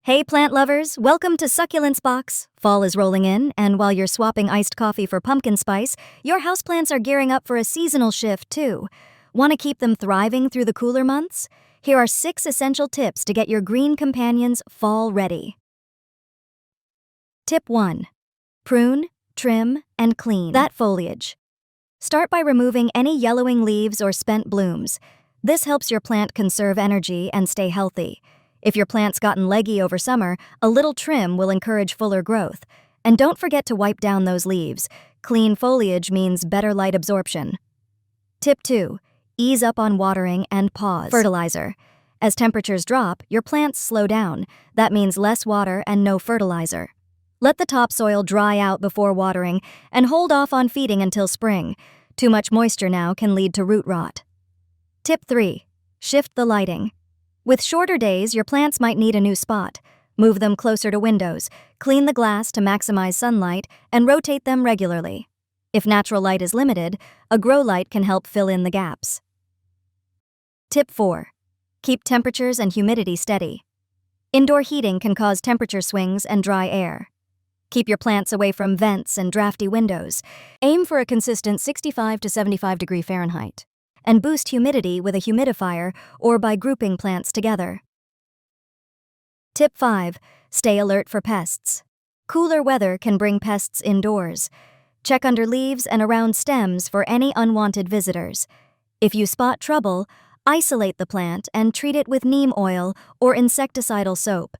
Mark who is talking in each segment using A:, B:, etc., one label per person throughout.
A: Hey plant lovers, welcome to Succulents Box. Fall is rolling in, and while you're swapping iced coffee for pumpkin spice, your houseplants are gearing up for a seasonal shift too. Want to keep them thriving through the cooler months? Here are 6 essential tips to get your green companions fall ready. Tip 1. Prune, trim, and clean that foliage. Start by removing any yellowing leaves or spent blooms. This helps your plant conserve energy and stay healthy. If your plant's gotten leggy over summer, a little trim will encourage fuller growth. And don't forget to wipe down those leaves. Clean foliage means better light absorption. Tip 2. Ease up on watering and pause. Fertilizer. As temperatures drop, your plants slow down. That means less water and no fertilizer. Let the topsoil dry out before watering and hold off on feeding until spring. Too much moisture now can lead to root rot. Tip 3. Shift the lighting. With shorter days, your plants might need a new spot. Move them closer to windows, clean the glass to maximize sunlight, and rotate them regularly. If natural light is limited, a grow light can help fill in the gaps. Tip 4. Keep temperatures and humidity steady. Indoor heating can cause temperature swings and dry air. Keep your plants away from vents and drafty windows. Aim for a consistent 65 to 75 degree Fahrenheit. And boost humidity with a humidifier or by grouping plants together. Tip 5. Stay alert for pests. Cooler weather can bring pests indoors. Check under leaves and around stems for any unwanted visitors. If you spot trouble, isolate the plant and treat it with neem oil or insecticidal soap.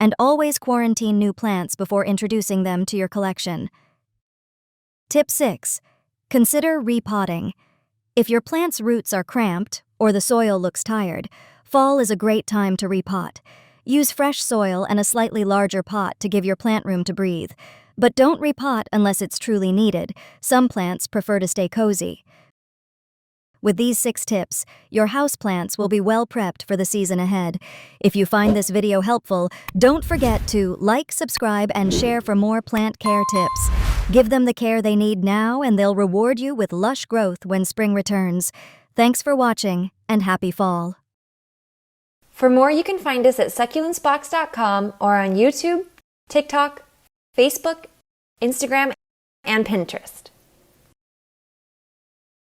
A: And always quarantine new plants before introducing them to your collection. Tip 6. Consider repotting. If your plant's roots are cramped or the soil looks tired, fall is a great time to repot. Use fresh soil and a slightly larger pot to give your plant room to breathe. But don't repot unless it's truly needed. Some plants prefer to stay cozy. With these 6 tips, your houseplants will be well prepped for the season ahead. If you find this video helpful, don't forget to like, subscribe, and share for more plant care tips. Give them the care they need now, and they'll reward you with lush growth when spring returns. Thanks for watching, and happy fall.
B: For more, you can find us at succulentsbox.com or on YouTube, TikTok, Facebook, Instagram, and Pinterest.